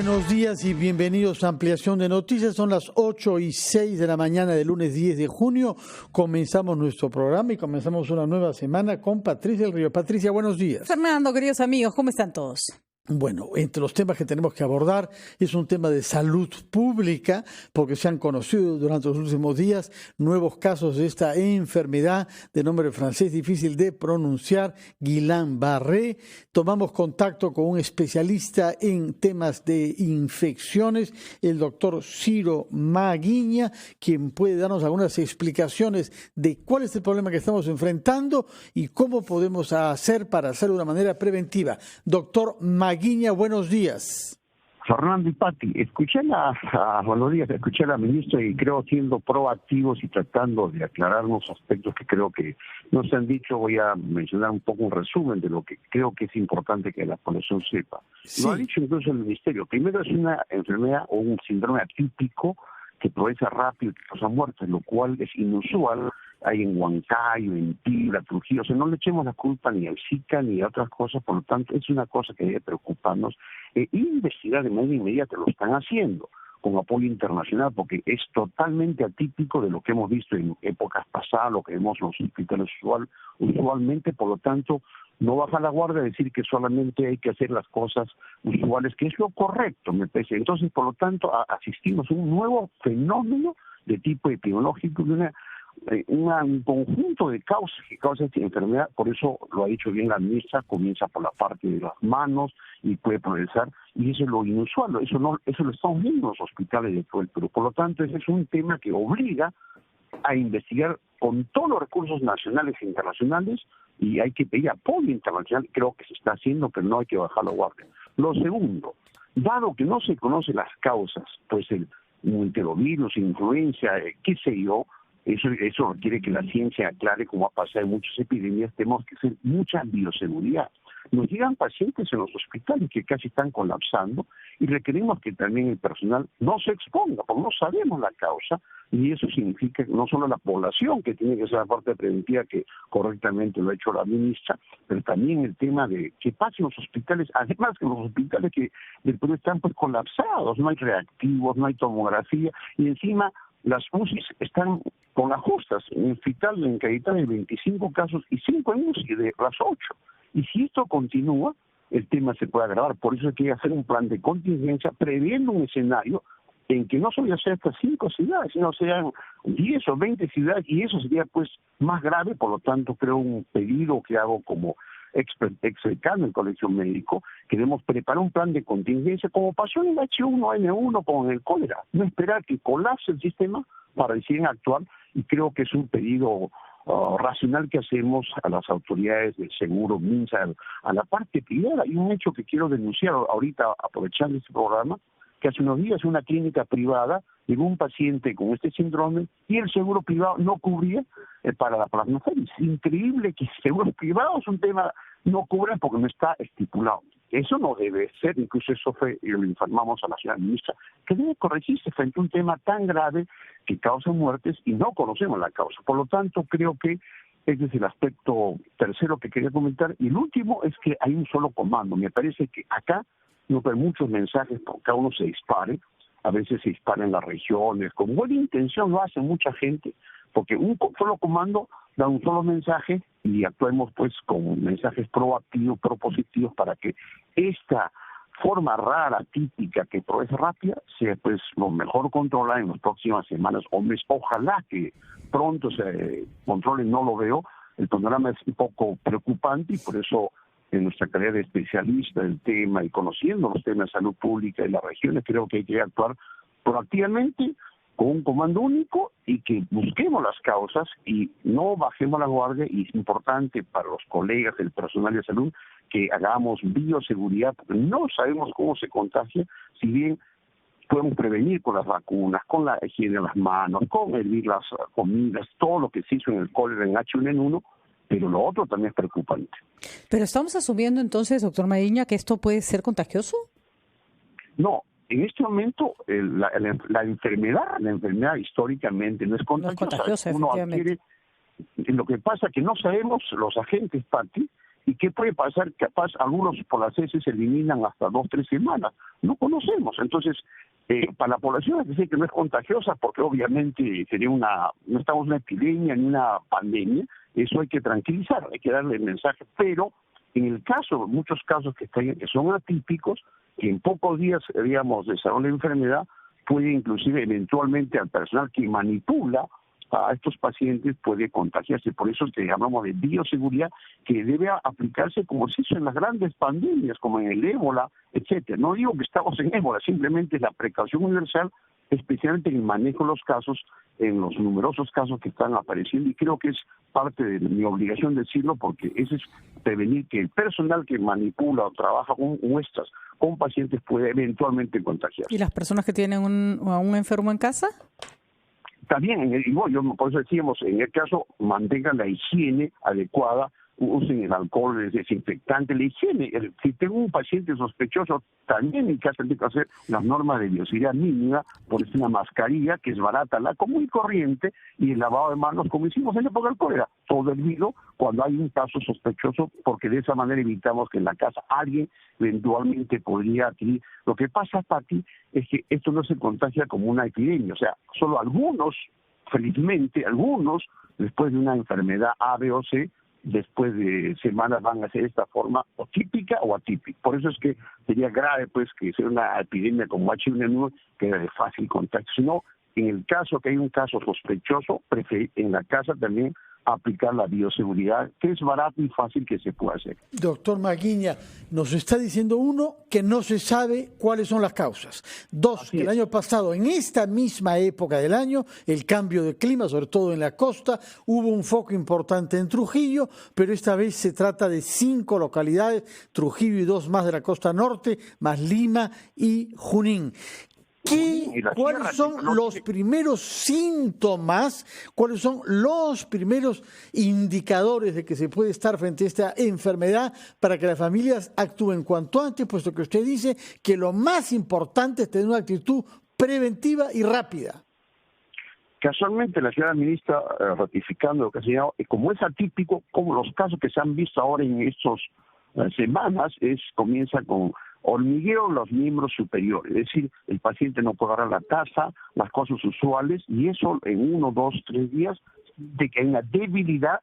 buenos días y bienvenidos a Ampliación de Noticias. Son las 8:06 de la mañana del lunes 10 de junio. Comenzamos nuestro programa y comenzamos una nueva semana con Patricia del Río. Patricia, buenos días. Fernando, queridos amigos, ¿cómo están todos? Bueno, entre los temas que tenemos que abordar es un tema de salud pública, porque se han conocido durante los últimos días nuevos casos de esta enfermedad de nombre francés difícil de pronunciar, Guillain-Barré. Tomamos contacto con un especialista en temas de infecciones, el doctor Ciro Maguiña, quien puede darnos algunas explicaciones de cuál es el problema que estamos enfrentando y cómo podemos hacer para hacerlo de una manera preventiva. Doctor Maguiña, buenos días. Fernando y Pati, escuché a la ministra y creo siendo proactivos y tratando de aclarar unos aspectos que creo que no se han dicho. Voy a mencionar un poco un resumen de lo que creo que es importante que la población sepa. Sí. Lo ha dicho incluso el ministerio. Primero, es una enfermedad o un síndrome atípico que progresa rápido y que causa muerte, lo cual es inusual. Hay en Huancayo, en Piura, Trujillo, o sea, no le echemos la culpa ni al Zika ni a otras cosas, por lo tanto es una cosa que debe preocuparnos investigar de manera inmediata. Lo están haciendo con apoyo internacional porque es totalmente atípico de lo que hemos visto en épocas pasadas, lo que vemos en los hospitales usualmente, por lo tanto no baja la guardia decir que solamente hay que hacer las cosas usuales, que es lo correcto, me parece. Entonces, por lo tanto, asistimos a un nuevo fenómeno de tipo epidemiológico, de un conjunto de causas que causan esta enfermedad. Por eso lo ha dicho bien la ministra, comienza por la parte de las manos y puede progresar, y eso es lo inusual, eso lo estamos viendo en los hospitales de todo el Perú. Por lo tanto, ese es un tema que obliga a investigar con todos los recursos nacionales e internacionales, y hay que pedir apoyo internacional. Creo que se está haciendo, pero no hay que bajar la guardia. Lo segundo, dado que no se conocen las causas, pues el enterovirus, influencia, qué sé yo, eso requiere que la ciencia aclare, como ha pasado en muchas epidemias. Tenemos que hacer mucha bioseguridad. Nos llegan pacientes en los hospitales que casi están colapsando y requerimos que también el personal no se exponga, porque no sabemos la causa, y eso significa que no solo la población, que tiene que ser la parte preventiva, que correctamente lo ha hecho la ministra, pero también el tema de qué pasa en los hospitales. Además, que los hospitales que del Perú están pues colapsados, no hay reactivos, no hay tomografía, y encima las UCIs están con las justas. En el hospital en Caetano hay 25 casos y 5 en UCI de las 8. Y si esto continúa, el tema se puede agravar. Por eso hay que hacer un plan de contingencia, previendo un escenario en que no solo sea estas 5 ciudades, sino sean 10 o 20 ciudades, y eso sería pues más grave. Por lo tanto, creo un pedido que hago como ex decano del Colegio Médico, queremos preparar un plan de contingencia, como pasó en el H1N1 con el cólera. No esperar que colapse el sistema para recién actuar, y creo que es un pedido racional que hacemos a las autoridades del seguro, MINSA, a la parte privada. Hay un hecho que quiero denunciar ahorita, aprovechando este programa, que hace unos días una clínica privada llegó un paciente con este síndrome y el seguro privado no cubría para la plasmaféresis. Es increíble que seguros privados un tema no cubran porque no está estipulado. Eso no debe ser, incluso eso fue, y lo informamos a la señora ministra, que debe corregirse frente a un tema tan grave que causa muertes y no conocemos la causa. Por lo tanto, creo que ese es el aspecto tercero que quería comentar. Y el último es que hay un solo comando. Me parece que acá no hay muchos mensajes, porque cada uno se dispare. A veces se dispara en las regiones, con buena intención lo hace mucha gente, porque un solo comando da un solo mensaje y actuemos pues con mensajes proactivos, propositivos, para que esta forma rara, típica, que progresa rápida, sea pues lo mejor controlada en las próximas semanas o meses. Ojalá que pronto se controle. No lo veo. El panorama es un poco preocupante, y por eso, en nuestra calidad de especialista del tema y conociendo los temas de salud pública y las regiones, creo que hay que actuar proactivamente con un comando único y que busquemos las causas y no bajemos la guardia. Y es importante para los colegas del personal de salud que hagamos bioseguridad, porque no sabemos cómo se contagia. Si bien podemos prevenir con las vacunas, con la higiene de las manos, con hervir las comidas, todo lo que se hizo en el cólera en H1N1, pero lo otro también es preocupante. Pero estamos asumiendo entonces, doctor Maguiña, que esto puede ser contagioso. No, en este momento la enfermedad históricamente no es contagiosa. No es contagiosa, Uno efectivamente. adquiere, lo que pasa es que no sabemos los agentes, Pati, ¿Y qué puede pasar? Capaz algunos por las heces se eliminan hasta 2-3 semanas. No conocemos. Entonces, para la población hay que decir que no es contagiosa porque obviamente no estamos en una epidemia ni una pandemia. Eso hay que tranquilizar, hay que darle el mensaje. Pero en el caso, muchos casos que son atípicos, que en pocos días, digamos, desarrollan la enfermedad, puede inclusive eventualmente al personal que manipula a estos pacientes puede contagiarse. Por eso es que hablamos de bioseguridad que debe aplicarse como se hizo en las grandes pandemias, como en el ébola, etcétera. No digo que estamos en ébola, simplemente la precaución universal, especialmente en el manejo de los casos, en los numerosos casos que están apareciendo, y creo que es parte de mi obligación decirlo, porque eso es prevenir que el personal que manipula o trabaja con muestras, con pacientes, puede eventualmente contagiarse. ¿Y las personas que tienen a un enfermo en casa? También, por eso decíamos, en el caso, mantengan la higiene adecuada, usen el alcohol, el desinfectante, la higiene. Si tengo un paciente sospechoso, también en casa tengo que hacer las normas de bioseguridad mínima, ponerse una mascarilla, que es barata, la común y corriente, y el lavado de manos, como hicimos en la época del cólera, todo debido cuando hay un caso sospechoso, porque de esa manera evitamos que en la casa alguien eventualmente podría adquirir. Lo que pasa, Pati, es que esto no se contagia como una epidemia, o sea, solo algunos, felizmente, algunos, después de una enfermedad A, B o C, después de semanas van a ser de esta forma o típica o atípica. Por eso es que sería grave pues que sea una epidemia como H1N1 que era de fácil contacto. Sino en el caso que hay un caso sospechoso, en la casa también aplicar la bioseguridad, que es barato y fácil que se pueda hacer. Doctor Maguiña, nos está diciendo uno que no se sabe cuáles son las causas. Dos, que el año pasado, en esta misma época del año, el cambio de clima, sobre todo en la costa, hubo un foco importante en Trujillo, pero esta vez se trata de 5 localidades, Trujillo y 2 más de la costa norte, más Lima y Junín. ¿Cuáles son los primeros síntomas, cuáles son los primeros indicadores de que se puede estar frente a esta enfermedad para que las familias actúen cuanto antes, puesto que usted dice que lo más importante es tener una actitud preventiva y rápida? Casualmente la señora ministra, ratificando lo que ha señalado, como es atípico, como los casos que se han visto ahora en estas semanas, comienza con hormigueo en los miembros superiores, es decir, el paciente no puede agarrar la taza, las cosas usuales, y eso en 1, 2, 3 días, de que hay una debilidad,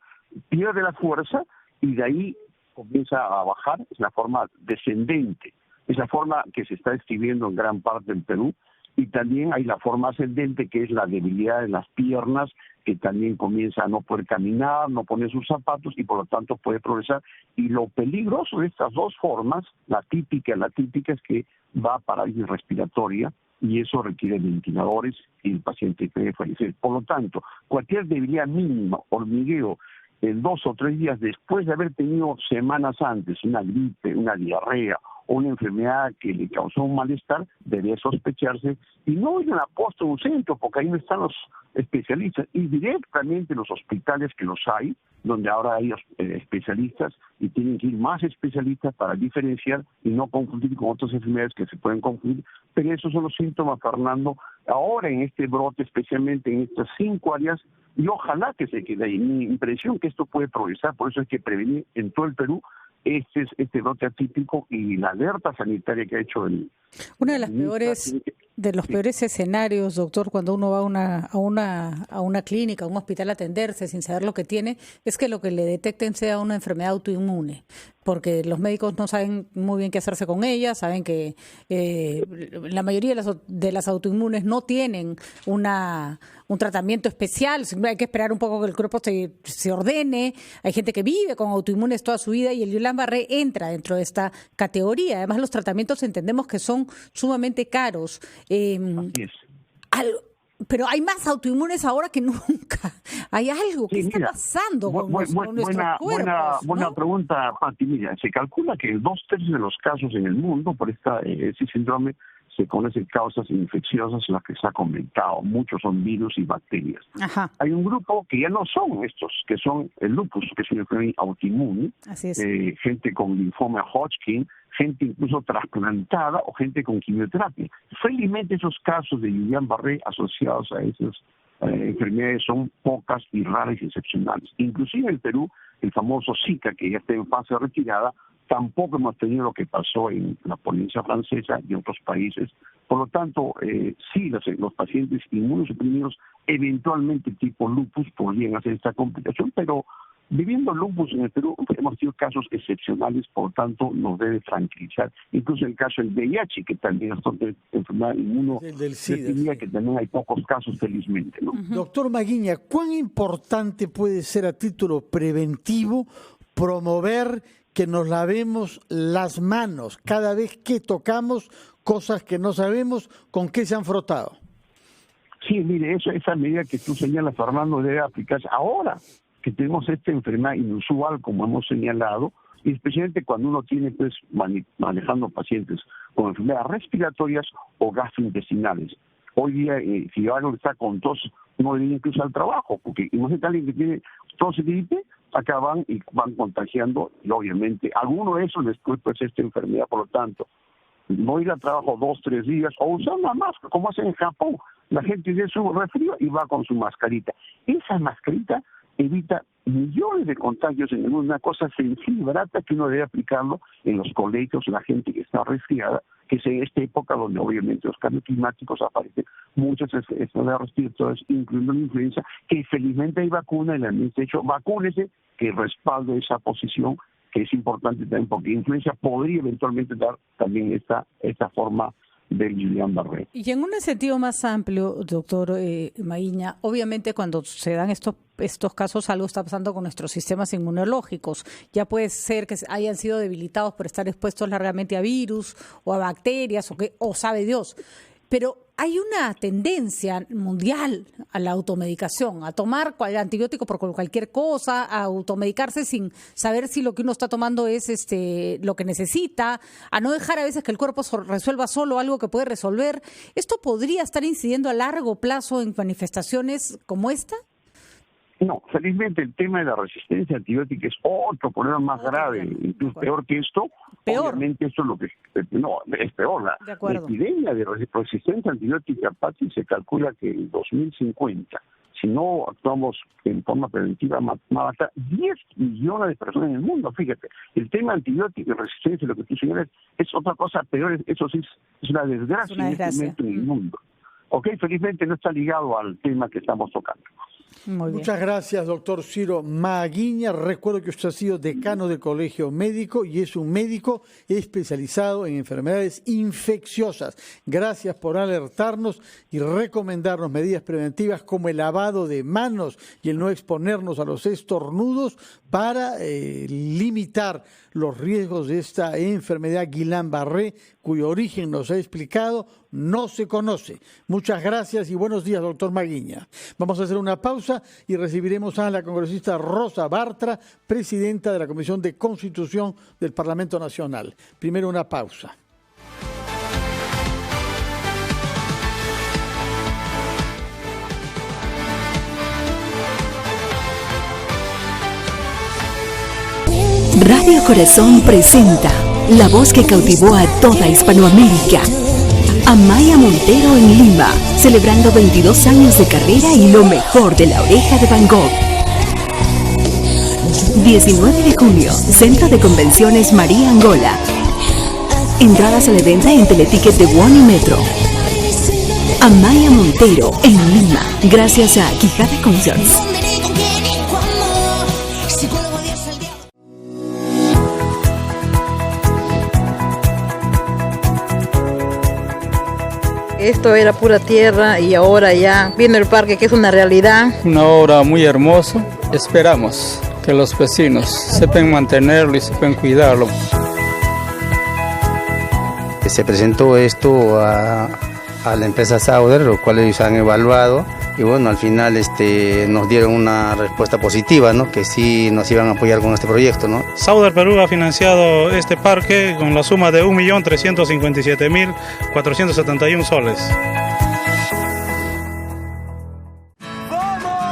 pierde la fuerza, y de ahí comienza a bajar, es la forma descendente, es la forma que se está describiendo en gran parte del Perú, y también hay la forma ascendente, que es la debilidad en las piernas, que también comienza a no poder caminar, no poner sus zapatos y por lo tanto puede progresar. Y lo peligroso de estas dos formas, la típica es que va a parálisis respiratoria y eso requiere ventiladores y el paciente puede fallecer. Por lo tanto, cualquier debilidad mínima, hormigueo, en 2 o 3 días después de haber tenido semanas antes una gripe, una diarrea o una enfermedad que le causó un malestar, debe sospecharse y no ir a una posta o un centro, porque ahí no están los especialistas, y directamente los hospitales que los hay, donde ahora hay especialistas y tienen que ir más especialistas para diferenciar y no confundir con otras enfermedades que se pueden confundir. Pero esos son los síntomas, Fernando, ahora en este brote, especialmente en estas 5 áreas, y ojalá que se quede ahí. Mi impresión que esto puede progresar, por eso hay que prevenir en todo el Perú este brote atípico y la alerta sanitaria que ha hecho el... Una de las peores escenarios, doctor, cuando uno va a una clínica, a un hospital a atenderse sin saber lo que tiene, es que lo que le detecten sea una enfermedad autoinmune, porque los médicos no saben muy bien qué hacerse con ella, saben que la mayoría de las autoinmunes no tienen un tratamiento especial, hay que esperar un poco que el cuerpo se ordene, hay gente que vive con autoinmunes toda su vida y el Guillain-Barré entra dentro de esta categoría. Además, los tratamientos entendemos que son sumamente caros. Así es. Pero hay más autoinmunes ahora que nunca. Hay algo. ¿Qué está pasando con nuestros cuerpos? Buena pregunta, Pati. Mira, se calcula que 2/3 de los casos en el mundo por este síndrome se conocen causas infecciosas, las que se ha comentado. Muchos son virus y bacterias. Ajá. Hay un grupo que ya no son estos, que son el lupus, que es una enfermedad autoinmune. Así es. Gente con linfoma Hodgkin, gente incluso trasplantada o gente con quimioterapia. Felizmente esos casos de Guillain-Barré asociados a esos enfermedades son pocas y raras y excepcionales. Inclusive en el Perú, el famoso Zika, que ya está en fase retirada, tampoco hemos tenido lo que pasó en la Polinesia Francesa y en otros países. Por lo tanto, sí, los pacientes inmunosuprimidos, eventualmente tipo lupus, podrían hacer esta complicación, pero viviendo lupus en el Perú hemos tenido casos excepcionales, por lo tanto nos debe tranquilizar. Incluso el caso del VIH, que también es una enfermedad inmunodepresiva, que también hay pocos casos, felizmente, ¿no? Doctor Maguiña, ¿cuán importante puede ser a título preventivo promover que nos lavemos las manos cada vez que tocamos cosas que no sabemos con qué se han frotado? Sí, mire, esa medida que tú señalas, Fernando, debe aplicarse ahora que tenemos esta enfermedad inusual, como hemos señalado, y especialmente cuando uno tiene, pues, manejando pacientes con enfermedades respiratorias o gastrointestinales. Hoy día, si alguien está con tos, no debería incluso al trabajo, porque imagínate a alguien que tiene tos y gripe, acá van contagiando, y obviamente alguno de esos después pues esta enfermedad. Por lo tanto, no ir al trabajo 2-3 días o usar una máscara, como hacen en Japón. La gente tiene su resfrío y va con su mascarita. Esa mascarita evita millones de contagios en el mundo, una cosa sencilla y barata que uno debe aplicarlo en los colegios, la gente que está resfriada, que es en esta época donde obviamente los cambios climáticos aparecen muchas enfermedades respiratorias, incluyendo la influenza, que felizmente hay vacuna, y la han hecho, vacúnese, que respalde esa posición, que es importante también, porque influenza podría eventualmente dar también esta forma del Guillain-Barré. Y en un sentido más amplio, doctor Maguiña, obviamente cuando se dan estos casos, algo está pasando con nuestros sistemas inmunológicos. Ya puede ser que hayan sido debilitados por estar expuestos largamente a virus o a bacterias o sabe Dios. Pero hay una tendencia mundial a la automedicación, a tomar antibiótico por cualquier cosa, a automedicarse sin saber si lo que uno está tomando es lo que necesita, a no dejar a veces que el cuerpo resuelva solo algo que puede resolver. ¿Esto podría estar incidiendo a largo plazo en manifestaciones como esta? No, felizmente el tema de la resistencia antibiótica es otro problema más grave, incluso peor que esto. ¿Peor? Obviamente esto es lo que... No, es peor. La epidemia de resistencia antibiótica, Pati, se calcula que en 2050, si no actuamos en forma preventiva, va a matar 10 millones de personas en el mundo. Fíjate, el tema antibiótico y resistencia, lo que tú señalas, es otra cosa peor. Eso sí es una desgracia, en este momento en el mundo. Ok, felizmente no está ligado al tema que estamos tocando. Muchas gracias, doctor Ciro Maguiña. Recuerdo que usted ha sido decano del Colegio Médico y es un médico especializado en enfermedades infecciosas. Gracias por alertarnos y recomendarnos medidas preventivas como el lavado de manos y el no exponernos a los estornudos para limitar los riesgos de esta enfermedad Guillain-Barré, cuyo origen nos ha explicado no se conoce. Muchas gracias y buenos días, doctor Maguiña. Vamos a hacer una pausa y recibiremos a la congresista Rosa Bartra, presidenta de la Comisión de Constitución del Parlamento Nacional. Primero una pausa. Radio Corazón presenta la voz que cautivó a toda Hispanoamérica. Amaya Montero en Lima, celebrando 22 años de carrera y lo mejor de La Oreja de Van Gogh. 19 de junio, Centro de Convenciones María Angola. Entradas a la venta en Teleticket de One y Metro. Amaya Montero en Lima, gracias a Quijada Concerts. Esto era pura tierra y ahora ya viene el parque, que es una realidad. Una obra muy hermosa. Esperamos que los vecinos sepan mantenerlo y sepan cuidarlo. Se presentó esto a la empresa Sauder, lo cual ellos han evaluado. Y bueno, al final nos dieron una respuesta positiva, ¿no? Que sí nos iban a apoyar con este proyecto, ¿no? Sauder Perú ha financiado este parque con la suma de 1.357.471 soles. ¡Vamos!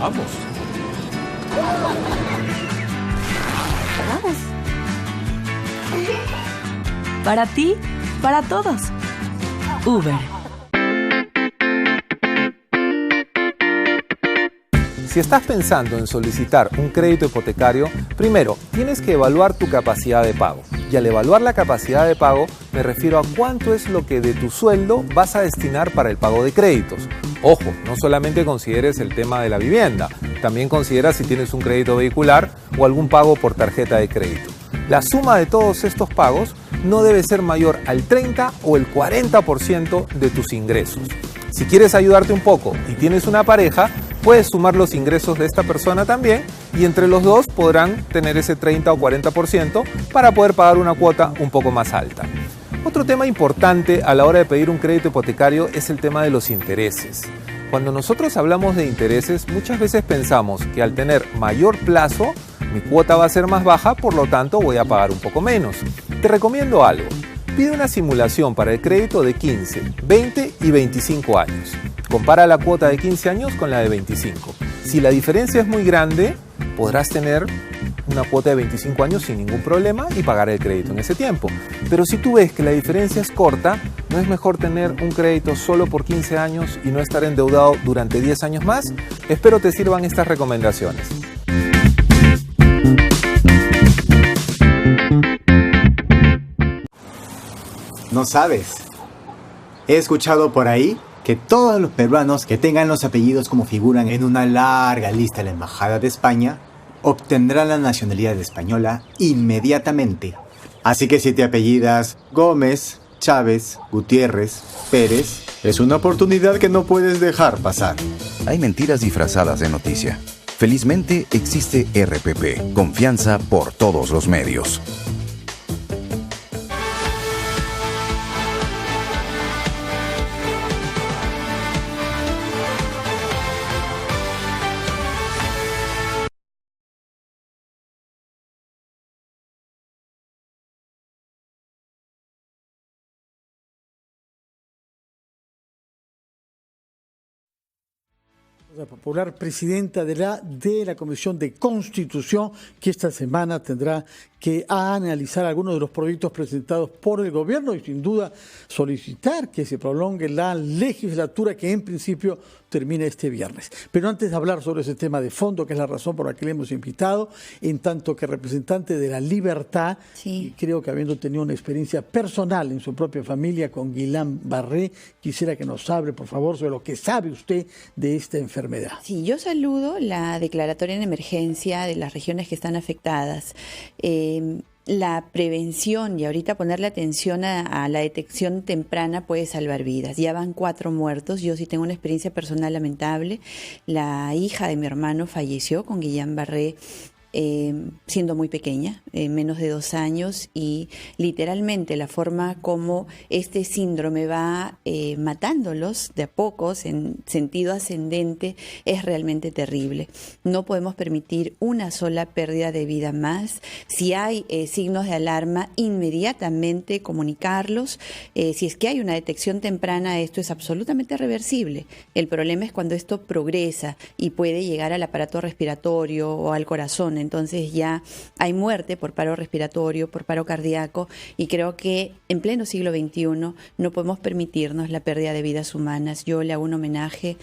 ¡Vamos! ¡Vamos! Para ti, para todos. Uber. Si estás pensando en solicitar un crédito hipotecario, primero tienes que evaluar tu capacidad de pago. Y al evaluar la capacidad de pago, me refiero a cuánto es lo que de tu sueldo vas a destinar para el pago de créditos. Ojo, no solamente consideres el tema de la vivienda, también considera si tienes un crédito vehicular o algún pago por tarjeta de crédito. La suma de todos estos pagos no debe ser mayor al 30 o el 40% de tus ingresos. Si quieres ayudarte un poco y tienes una pareja, puedes sumar los ingresos de esta persona también y entre los dos podrán tener ese 30 o 40% para poder pagar una cuota un poco más alta. Otro tema importante a la hora de pedir un crédito hipotecario es el tema de los intereses. Cuando nosotros hablamos de intereses, muchas veces pensamos que al tener mayor plazo, mi cuota va a ser más baja, por lo tanto voy a pagar un poco menos. Te recomiendo algo. Pide una simulación para el crédito de 15, 20 y 25 años. Compara la cuota de 15 años con la de 25. Si la diferencia es muy grande, podrás tener una cuota de 25 años sin ningún problema y pagar el crédito en ese tiempo. Pero si tú ves que la diferencia es corta, ¿no es mejor tener un crédito solo por 15 años y no estar endeudado durante 10 años más? Espero te sirvan estas recomendaciones. No sabes. He escuchado por ahí que todos los peruanos que tengan los apellidos como figuran en una larga lista de la Embajada de España obtendrán la nacionalidad española inmediatamente. Así que si te apellidas Gómez, Chávez, Gutiérrez, Pérez, es una oportunidad que no puedes dejar pasar. Hay mentiras disfrazadas de noticia. Felizmente existe RPP, confianza por todos los medios. La popular presidenta de la Comisión de Constitución, que esta semana tendrá que analizar algunos de los proyectos presentados por el gobierno y sin duda solicitar que se prolongue la legislatura que en principio termina este viernes. Pero antes de hablar sobre ese tema de fondo, que es la razón por la que le hemos invitado, en tanto que representante de La Libertad, y creo que habiendo tenido una experiencia personal en su propia familia con Guillain-Barré, quisiera que nos hable, por favor, sobre lo que sabe usted de esta enfermedad. Sí, yo saludo la declaratoria en emergencia de las regiones que están afectadas. La prevención y ahorita ponerle atención a la detección temprana puede salvar vidas. Ya van 4 muertos. Yo sí tengo una experiencia personal lamentable. La hija de mi hermano falleció con Guillain-Barré siendo muy pequeña, menos de 2 años, y literalmente la forma como este síndrome va matándolos de a pocos en sentido ascendente es realmente terrible. No podemos permitir una sola pérdida de vida más. Si hay signos de alarma, inmediatamente comunicarlos. Si es que hay una detección temprana, esto es absolutamente reversible. El problema es cuando esto progresa y puede llegar al aparato respiratorio o al corazón. Entonces ya hay muerte por paro respiratorio, por paro cardíaco, y creo que en pleno siglo XXI no podemos permitirnos la pérdida de vidas humanas. Yo le hago un homenaje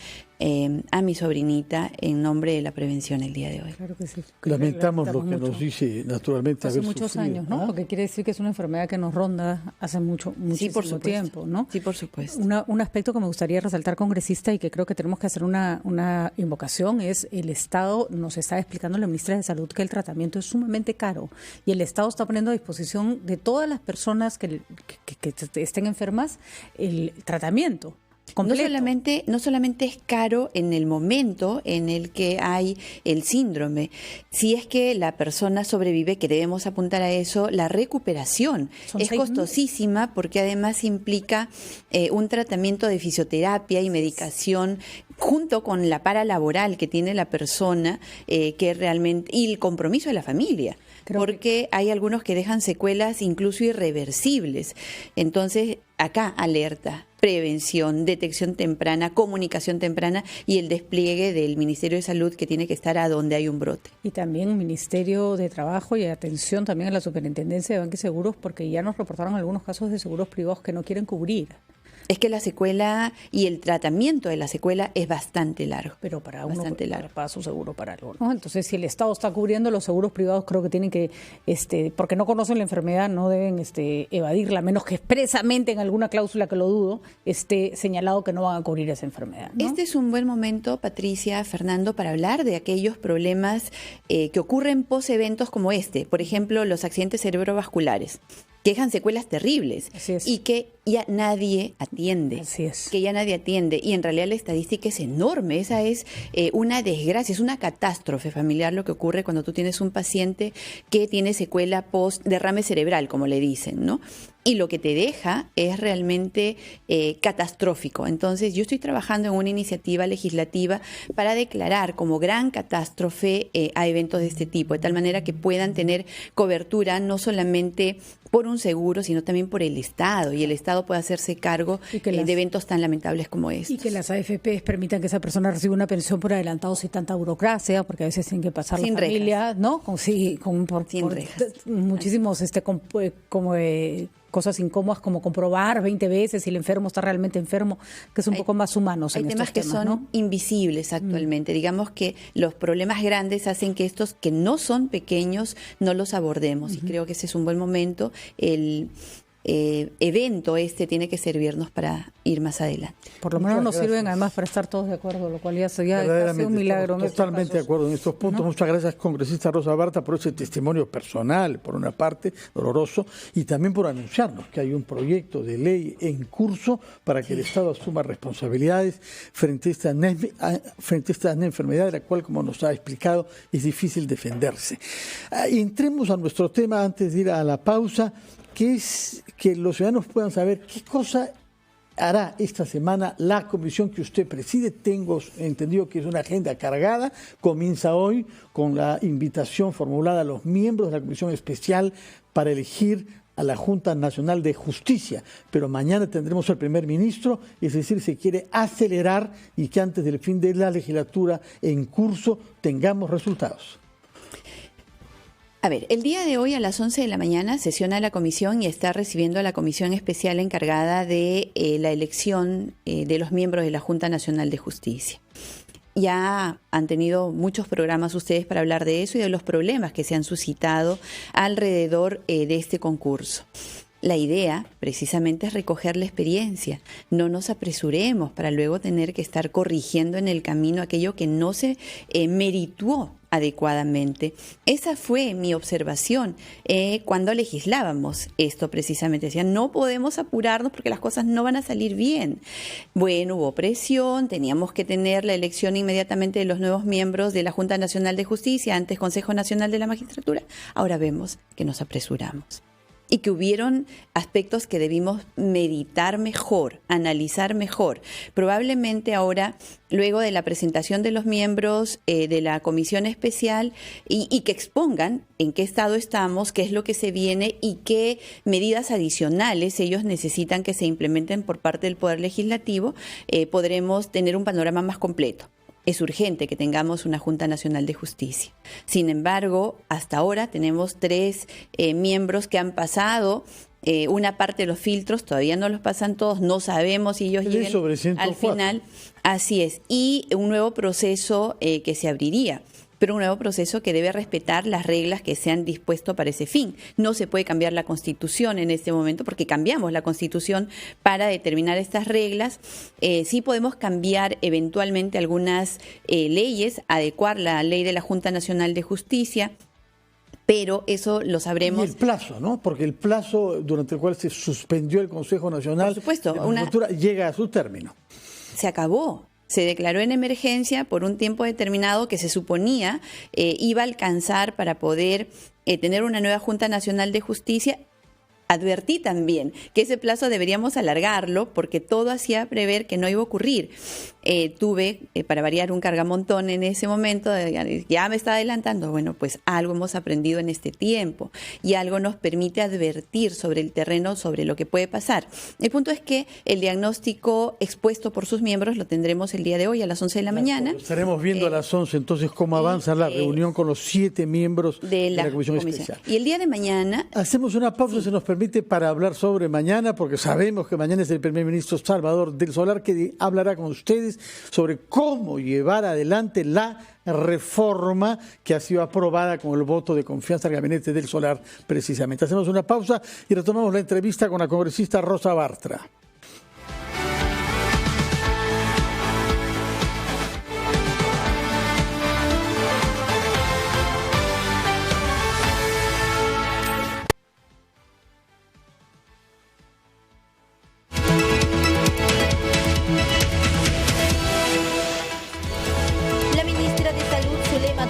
a mi sobrinita en nombre de la prevención el día de hoy. Claro que sí. Lamentamos lo que nos dice naturalmente hace muchos años, ¿no? Porque quiere decir que es una enfermedad que nos ronda hace muchísimo tiempo, ¿no? Sí, por supuesto. Un aspecto que me gustaría resaltar, congresista, y que creo que tenemos que hacer una invocación, es el Estado. Nos está explicando la ministra de Salud que el tratamiento es sumamente caro y el Estado está poniendo a disposición de todas las personas que estén enfermas el tratamiento. No solamente es caro en el momento en el que hay el síndrome. Si es que la persona sobrevive, que debemos apuntar a eso, la recuperación es costosísima porque además implica un tratamiento de fisioterapia y medicación junto con la para laboral que tiene la persona que realmente, y el compromiso de la familia. Porque hay algunos que dejan secuelas incluso irreversibles. Entonces, acá alerta, prevención, detección temprana, comunicación temprana y el despliegue del Ministerio de Salud que tiene que estar a donde hay un brote. Y también Ministerio de Trabajo y atención también a la Superintendencia de Banca y Seguros, porque ya nos reportaron algunos casos de seguros privados que no quieren cubrir es que la secuela y el tratamiento de la secuela es bastante largo. Pero para uno para su seguro para algo, ¿no? Entonces, si el Estado está cubriendo, los seguros privados creo que tienen que, porque no conocen la enfermedad, no deben evadirla, menos que expresamente en alguna cláusula, que lo dudo, esté señalado que no van a cubrir esa enfermedad, ¿no? Este es un buen momento, Patricia, Fernando, para hablar de aquellos problemas que ocurren post-eventos como este. Por ejemplo, los accidentes cerebrovasculares, que dejan secuelas terribles y que ya nadie atiende. Así es. Que ya nadie atiende. Y en realidad la estadística es enorme. Esa es una desgracia, es una catástrofe familiar lo que ocurre cuando tú tienes un paciente que tiene secuela post-derrame cerebral, como le dicen, ¿no? Y lo que te deja es realmente catastrófico. Entonces, yo estoy trabajando en una iniciativa legislativa para declarar como gran catástrofe a eventos de este tipo, de tal manera que puedan tener cobertura no solamente por un seguro, sino también por el Estado, y el Estado puede hacerse cargo de eventos tan lamentables como estos. Y que las AFPs permitan que esa persona reciba una pensión por adelantado sin tanta burocracia, porque a veces tienen que pasar sin la familia, ¿no? Por muchísimos cosas incómodas, como comprobar 20 veces si el enfermo está realmente enfermo, que es un poco más humanos en estos temas. Hay temas que son invisibles actualmente. Digamos que los problemas grandes hacen que estos que no son pequeños no los abordemos. Y creo que ese es un buen momento. El evento tiene que servirnos para ir más adelante. Por lo menos nos sirven además para estar todos de acuerdo, lo cual ya ha sido un milagro. Totalmente de acuerdo en estos puntos, ¿no? Muchas gracias, congresista Rosa Barta, por ese testimonio personal, por una parte, doloroso, y también por anunciarnos que hay un proyecto de ley en curso para que el Estado asuma responsabilidades frente a esta enfermedad de la cual, como nos ha explicado, es difícil defenderse. Entremos a nuestro tema antes de ir a la pausa, que es que los ciudadanos puedan saber qué cosa hará esta semana la comisión que usted preside. Tengo entendido que es una agenda cargada. Comienza hoy con la invitación formulada a los miembros de la comisión especial para elegir a la Junta Nacional de Justicia. Pero mañana tendremos al primer ministro, es decir, se quiere acelerar y que antes del fin de la legislatura en curso tengamos resultados. A ver, el día de hoy a las 11 de la mañana sesiona la comisión y está recibiendo a la comisión especial encargada de la elección de los miembros de la Junta Nacional de Justicia. Ya han tenido muchos programas ustedes para hablar de eso y de los problemas que se han suscitado alrededor de este concurso. La idea, precisamente, es recoger la experiencia. No nos apresuremos para luego tener que estar corrigiendo en el camino aquello que no se meritó adecuadamente. Esa fue mi observación cuando legislábamos esto, precisamente. Decían, no podemos apurarnos porque las cosas no van a salir bien. Bueno, hubo presión, teníamos que tener la elección inmediatamente de los nuevos miembros de la Junta Nacional de Justicia, antes Consejo Nacional de la Magistratura. Ahora vemos que nos apresuramos y que hubieron aspectos que debimos meditar mejor, analizar mejor. Probablemente ahora, luego de la presentación de los miembros de la comisión especial y que expongan en qué estado estamos, qué es lo que se viene y qué medidas adicionales ellos necesitan que se implementen por parte del Poder Legislativo, podremos tener un panorama más completo. Es urgente que tengamos una Junta Nacional de Justicia. Sin embargo, hasta ahora tenemos 3 miembros que han pasado una parte de los filtros, todavía no los pasan todos, no sabemos si ellos llegan al final. Así es, y un nuevo proceso que se abriría. Pero un nuevo proceso que debe respetar las reglas que se han dispuesto para ese fin. No se puede cambiar la Constitución en este momento porque cambiamos la Constitución para determinar estas reglas. Sí podemos cambiar eventualmente algunas leyes, adecuar la ley de la Junta Nacional de Justicia, pero eso lo sabremos. Y el plazo, ¿no? Porque el plazo durante el cual se suspendió el Consejo Nacional de Justicia llega a su término. Se acabó. Se declaró en emergencia por un tiempo determinado que se suponía iba a alcanzar para poder tener una nueva Junta Nacional de Justicia. Advertí también que ese plazo deberíamos alargarlo porque todo hacía prever que no iba a ocurrir. Tuve, para variar, un cargamontón en ese momento, ya me estaba adelantando. Bueno, pues algo hemos aprendido en este tiempo y algo nos permite advertir sobre el terreno, sobre lo que puede pasar. El punto es que el diagnóstico expuesto por sus miembros lo tendremos el día de hoy a las 11 de la mañana. Estaremos viendo a las 11 entonces cómo avanza la reunión con los 7 miembros de la Comisión Especial. Y el día de mañana... Hacemos una pausa, se nos permite. permite para hablar sobre mañana, porque sabemos que mañana es el primer ministro Salvador del Solar que hablará con ustedes sobre cómo llevar adelante la reforma que ha sido aprobada con el voto de confianza del Gabinete del Solar precisamente. Hacemos una pausa y retomamos la entrevista con la congresista Rosa Bartra.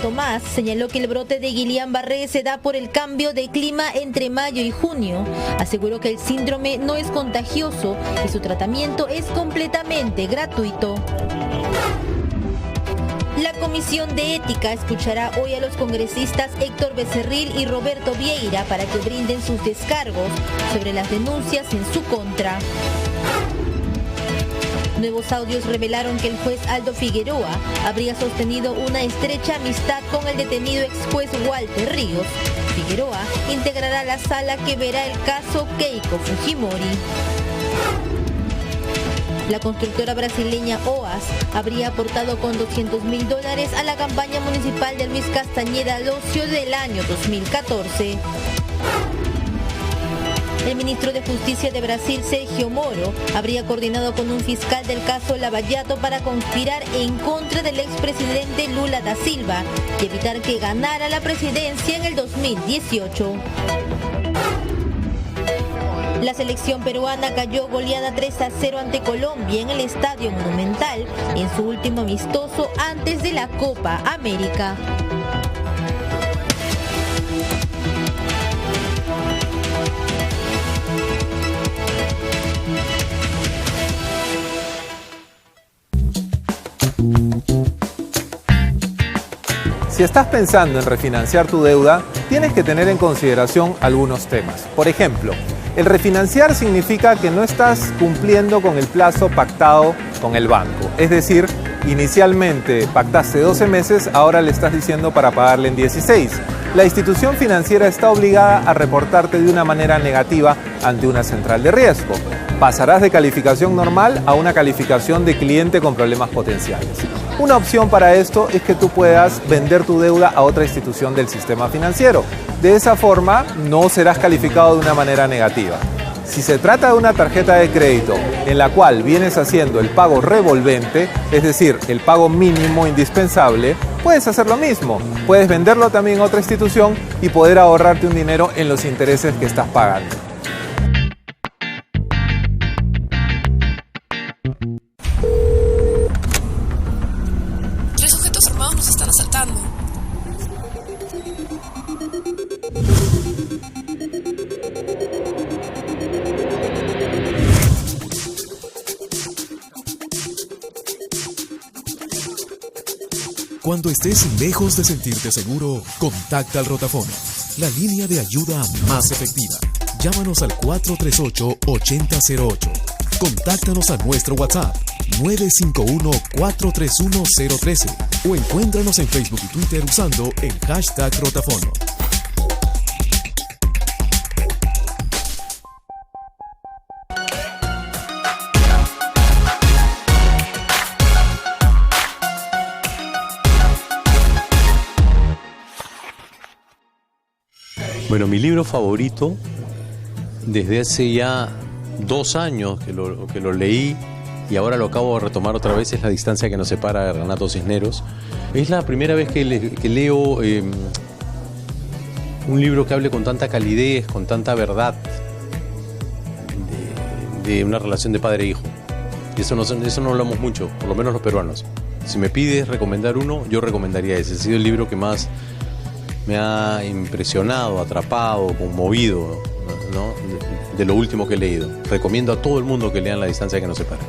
Tomás señaló que el brote de Guillain-Barré se da por el cambio de clima entre mayo y junio. Aseguró que el síndrome no es contagioso y su tratamiento es completamente gratuito. La Comisión de Ética escuchará hoy a los congresistas Héctor Becerril y Roberto Vieira para que brinden sus descargos sobre las denuncias en su contra. Nuevos audios revelaron que el juez Aldo Figueroa habría sostenido una estrecha amistad con el detenido ex juez Walter Ríos. Figueroa integrará la sala que verá el caso Keiko Fujimori. La constructora brasileña OAS habría aportado con $200,000 a la campaña municipal de Luis Castañeda Locio del año 2014. El ministro de Justicia de Brasil, Sergio Moro, habría coordinado con un fiscal del caso Lava Jato para conspirar en contra del expresidente Lula da Silva y evitar que ganara la presidencia en el 2018. La selección peruana cayó goleada 3-0 ante Colombia en el Estadio Monumental en su último amistoso antes de la Copa América. Si estás pensando en refinanciar tu deuda, tienes que tener en consideración algunos temas. Por ejemplo, el refinanciar significa que no estás cumpliendo con el plazo pactado con el banco. Es decir, inicialmente pactaste 12 meses, ahora le estás diciendo para pagarle en 16. La institución financiera está obligada a reportarte de una manera negativa ante una central de riesgo. Pasarás de calificación normal a una calificación de cliente con problemas potenciales. Una opción para esto es que tú puedas vender tu deuda a otra institución del sistema financiero. De esa forma, no serás calificado de una manera negativa. Si se trata de una tarjeta de crédito en la cual vienes haciendo el pago revolvente, es decir, el pago mínimo indispensable, puedes hacer lo mismo. Puedes venderlo también a otra institución y poder ahorrarte un dinero en los intereses que estás pagando. Nos están asaltando. Cuando estés lejos de sentirte seguro, contacta al Rotafono, la línea de ayuda más efectiva. Llámanos al 438-8008. Contáctanos a nuestro WhatsApp 951-431-013 o encuéntranos en Facebook y Twitter usando el hashtag Rotafono. Bueno, mi libro favorito, desde hace ya 2 años que lo leí y ahora lo acabo de retomar otra vez, es La distancia que nos separa, de Renato Cisneros. Es la primera vez que leo un libro que hable con tanta calidez, con tanta verdad de una relación de padre e hijo. Y eso no lo hablamos mucho, por lo menos los peruanos. Si me pides recomendar uno, yo recomendaría ese. Ha sido el libro que más me ha impresionado, atrapado, conmovido, ¿no? De lo último que he leído. Recomiendo a todo el mundo que lean La distancia que nos separa.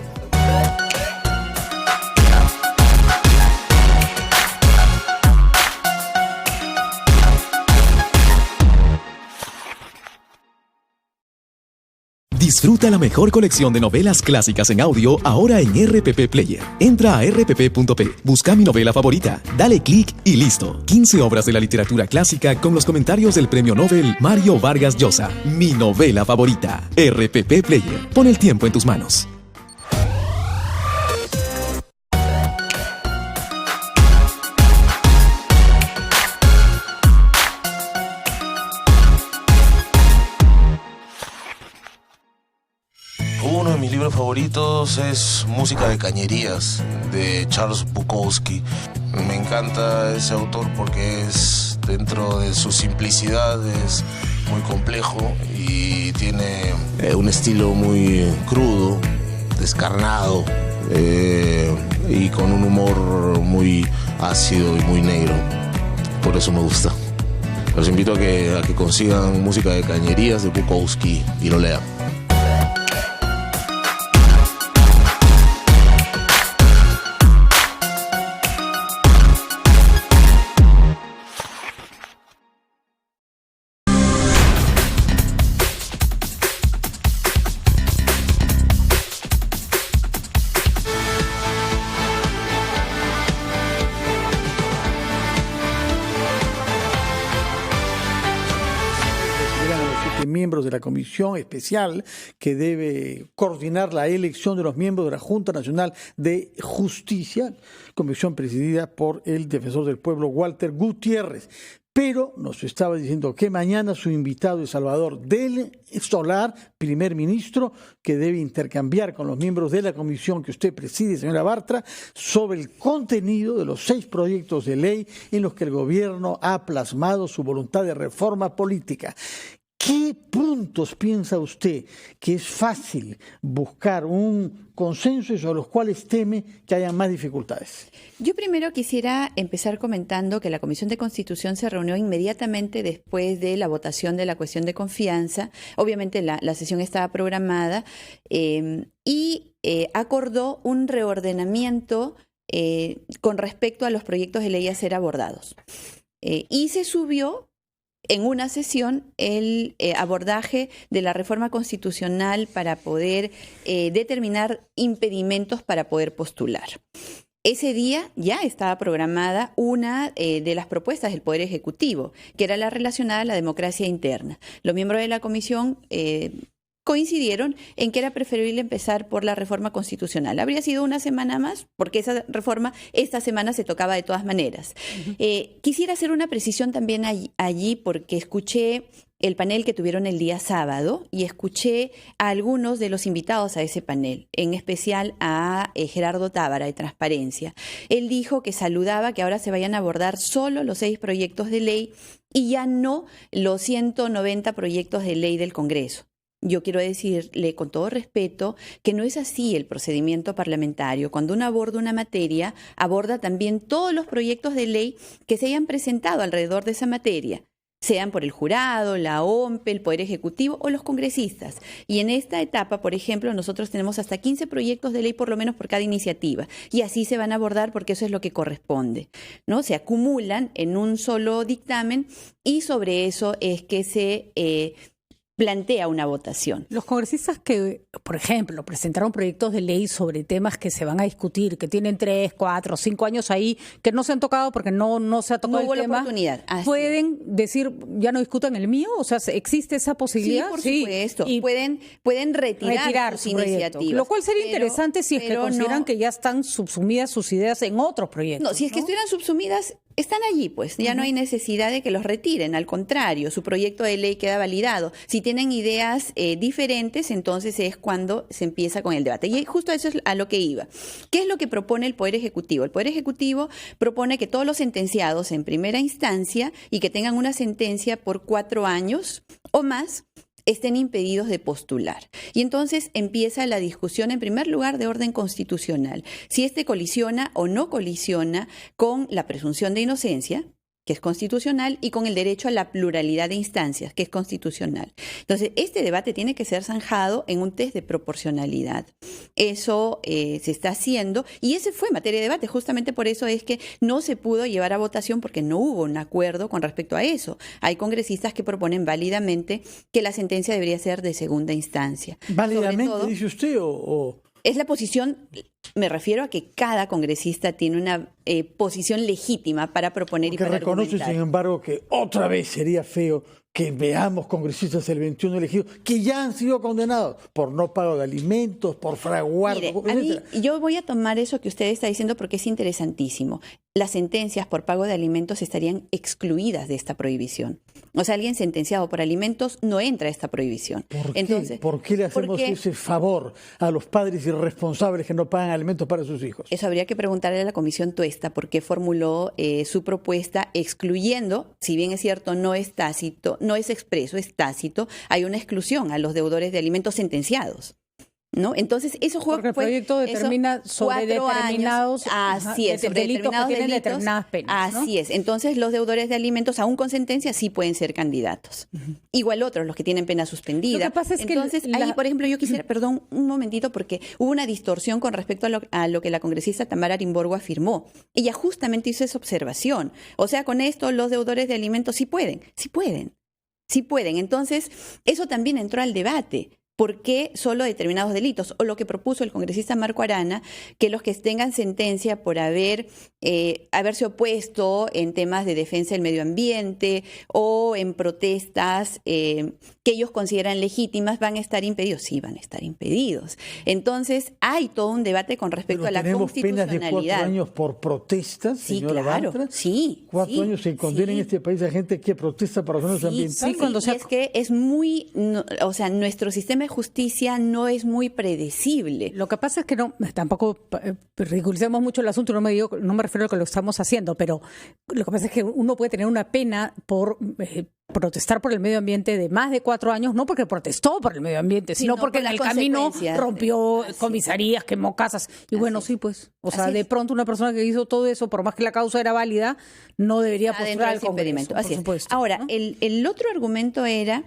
Disfruta la mejor colección de novelas clásicas en audio ahora en RPP Player. Entra a rpp.p, busca mi novela favorita, dale clic y listo. 15 obras de la literatura clásica con los comentarios del premio Nobel Mario Vargas Llosa. Mi novela favorita. RPP Player. Pon el tiempo en tus manos. Uno de mis libros favoritos es Música de Cañerías, de Charles Bukowski. Me encanta ese autor porque es, dentro de su simplicidad, es muy complejo y tiene un estilo muy crudo, descarnado y con un humor muy ácido y muy negro. Por eso me gusta. Los invito a que consigan Música de Cañerías de Bukowski y lo lean. Miembros de la comisión especial que debe coordinar la elección de los miembros de la Junta Nacional de Justicia, comisión presidida por el defensor del pueblo Walter Gutiérrez. Pero nos estaba diciendo que mañana su invitado es Salvador del Solar, primer ministro, que debe intercambiar con los miembros de la comisión que usted preside, señora Bartra, sobre el contenido de los 6 proyectos de ley en los que el gobierno ha plasmado su voluntad de reforma política. ¿Qué puntos piensa usted que es fácil buscar un consenso y sobre los cuales teme que haya más dificultades? Yo primero quisiera empezar comentando que la Comisión de Constitución se reunió inmediatamente después de la votación de la cuestión de confianza. Obviamente la sesión estaba programada y acordó un reordenamiento con respecto a los proyectos de ley a ser abordados. Y se subió en una sesión el abordaje de la reforma constitucional para poder determinar impedimentos para poder postular. Ese día ya estaba programada una de las propuestas del Poder Ejecutivo, que era la relacionada a la democracia interna. Los miembros de la comisión coincidieron en que era preferible empezar por la reforma constitucional. Habría sido una semana más, porque esa reforma esta semana se tocaba de todas maneras. Quisiera hacer una precisión también allí, porque escuché el panel que tuvieron el día sábado y escuché a algunos de los invitados a ese panel, en especial a Gerardo Tábara de Transparencia. Él dijo que saludaba que ahora se vayan a abordar solo los 6 proyectos de ley y ya no los 190 proyectos de ley del Congreso. Yo quiero decirle con todo respeto que no es así el procedimiento parlamentario. Cuando uno aborda una materia, aborda también todos los proyectos de ley que se hayan presentado alrededor de esa materia, sean por el jurado, la OMPE, el Poder Ejecutivo o los congresistas. Y en esta etapa, por ejemplo, nosotros tenemos hasta 15 proyectos de ley por lo menos por cada iniciativa. Y así se van a abordar porque eso es lo que corresponde, ¿no? Se acumulan en un solo dictamen y sobre eso es que se plantea una votación. Los congresistas que, por ejemplo, presentaron proyectos de ley sobre temas que se van a discutir, que tienen 3, 4, 5 años ahí, que no se han tocado porque no se ha tocado no hubo el tema, la oportunidad. ¿pueden decir, ya no discutan el mío? O sea, ¿existe esa posibilidad? Sí, por supuesto. Y pueden retirar sus iniciativas. Lo cual sería interesante si es que consideran que ya están subsumidas sus ideas en otros proyectos. No, si es que estuvieran subsumidas, están allí, pues. Ya no hay necesidad de que los retiren. Al contrario, su proyecto de ley queda validado. Si tienen ideas diferentes, entonces es cuando se empieza con el debate. Y justo eso es a lo que iba. ¿Qué es lo que propone el Poder Ejecutivo? El Poder Ejecutivo propone que todos los sentenciados en primera instancia y que tengan una sentencia por 4 años o más estén impedidos de postular. Y entonces empieza la discusión, en primer lugar, de orden constitucional. Si este colisiona o no colisiona con la presunción de inocencia, que es constitucional, y con el derecho a la pluralidad de instancias, que es constitucional. Entonces, este debate tiene que ser zanjado en un test de proporcionalidad. Eso se está haciendo, y ese fue materia de debate. Justamente por eso es que no se pudo llevar a votación, porque no hubo un acuerdo con respecto a eso. Hay congresistas que proponen válidamente que la sentencia debería ser de segunda instancia. ¿Válidamente, todo, dice usted, o...? Es la posición, me refiero a que cada congresista tiene una posición legítima para proponer porque y para reconoce, argumentar. Sin embargo, que otra vez sería feo que veamos congresistas del 21 elegidos que ya han sido condenados por no pago de alimentos, por fraguar. Mire, a mí, yo voy a tomar eso que usted está diciendo porque es interesantísimo. Las sentencias por pago de alimentos estarían excluidas de esta prohibición. O sea, alguien sentenciado por alimentos no entra a esta prohibición. ¿Por qué le hacemos ese favor a los padres irresponsables que no pagan alimentos para sus hijos? Eso habría que preguntarle a la Comisión Tuesta por qué formuló su propuesta excluyendo, si bien es cierto, no es tácito, no es expreso, es tácito, hay una exclusión a los deudores de alimentos sentenciados, ¿no? Entonces, eso juega. Porque el proyecto determina sobre determinados, así es, sobre delitos que tienen determinadas penas, ¿no? Así es. Entonces, los deudores de alimentos, aún con sentencia, sí pueden ser candidatos. Igual otros, los que tienen pena suspendida. Lo que pasa es entonces, que ahí, por ejemplo, yo quisiera, perdón, un momentito, porque hubo una distorsión con respecto a lo que la congresista Tamara Arimborgo afirmó. Ella justamente hizo esa observación. O sea, con esto, los deudores de alimentos sí pueden. Entonces, eso también entró al debate. ¿Por qué solo determinados delitos? O lo que propuso el congresista Marco Arana, que los que tengan sentencia por haberse opuesto en temas de defensa del medio ambiente o en protestas que ellos consideran legítimas van a estar impedidos. Sí, van a estar impedidos. Entonces, hay todo un debate con respecto a la constitucionalidad. ¿Tenemos penas de 4 años por protestas, señora Bartra? Sí, 4 años se condena en este país a gente que protesta por razones ambientales. Es que es muy... o sea, nuestro sistema de justicia no es muy predecible. Lo que pasa es que tampoco ridiculicemos mucho el asunto, no me refiero a lo que lo estamos haciendo, pero lo que pasa es que uno puede tener una pena por protestar por el medio ambiente de más de 4 años, no porque protestó por el medio ambiente, sino porque en el camino rompió comisarías, quemó casas. Y bueno, sí, pues, o sea, de pronto una persona que hizo todo eso, por más que la causa era válida, no debería postular al Congreso, por supuesto. Ahora, ¿no? el otro argumento era...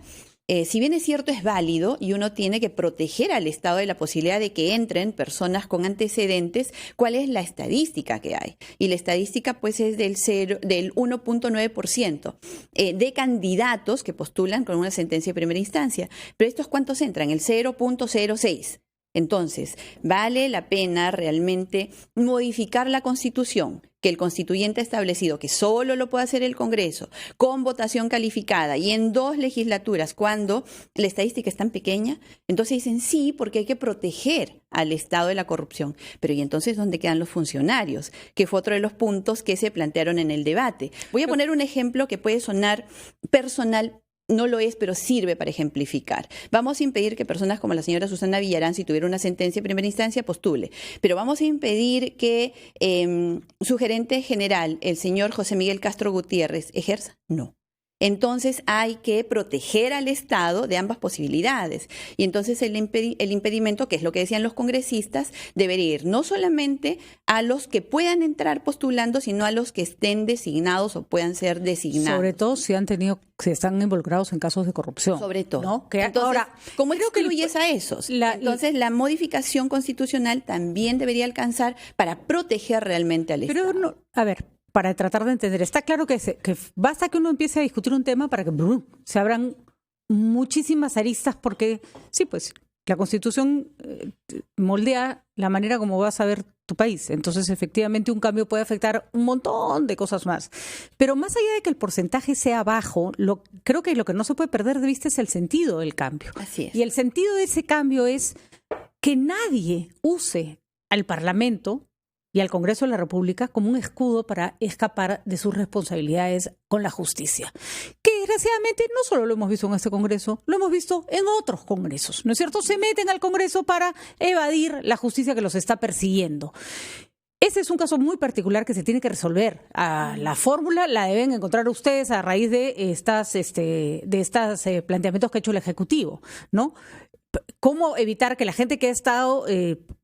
si bien es cierto, es válido y uno tiene que proteger al Estado de la posibilidad de que entren personas con antecedentes, ¿cuál es la estadística que hay? Y la estadística pues es del 1.9% de candidatos que postulan con una sentencia de primera instancia. Pero ¿estos cuántos entran? El 0.06%. Entonces, ¿vale la pena realmente modificar la Constitución? Que el constituyente ha establecido que solo lo puede hacer el Congreso con votación calificada y en 2 legislaturas cuando la estadística es tan pequeña. Entonces dicen sí, porque hay que proteger al Estado de la corrupción. Pero ¿y entonces dónde quedan los funcionarios? Que fue otro de los puntos que se plantearon en el debate. Voy a poner un ejemplo que puede sonar personal. No lo es, pero sirve para ejemplificar. Vamos a impedir que personas como la señora Susana Villarán, si tuviera una sentencia en primera instancia, postule. Pero vamos a impedir que su gerente general, el señor José Miguel Castro Gutiérrez, ejerza. No. Entonces hay que proteger al Estado de ambas posibilidades. Y entonces el impedimento, que es lo que decían los congresistas, debería ir no solamente a los que puedan entrar postulando, sino a los que estén designados o puedan ser designados. Sobre todo si están involucrados en casos de corrupción. Sobre todo. ¿No? Entonces, ahora, ¿cómo excluyes a esos? Entonces la modificación constitucional también debería alcanzar para proteger realmente al Estado. Pero no, a ver, para tratar de entender. Está claro que basta que uno empiece a discutir un tema para que se abran muchísimas aristas porque, sí, pues, la Constitución moldea la manera como vas a ver tu país. Entonces, efectivamente, un cambio puede afectar un montón de cosas más. Pero más allá de que el porcentaje sea bajo, creo que lo que no se puede perder de vista es el sentido del cambio. Así es. Y el sentido de ese cambio es que nadie use al Parlamento y al Congreso de la República como un escudo para escapar de sus responsabilidades con la justicia. Que desgraciadamente no solo lo hemos visto en este Congreso, lo hemos visto en otros congresos, ¿no es cierto? Se meten al Congreso para evadir la justicia que los está persiguiendo. Ese es un caso muy particular que se tiene que resolver. La fórmula la deben encontrar ustedes a raíz de estos planteamientos que ha hecho el Ejecutivo, ¿no? ¿Cómo evitar que la gente que ha estado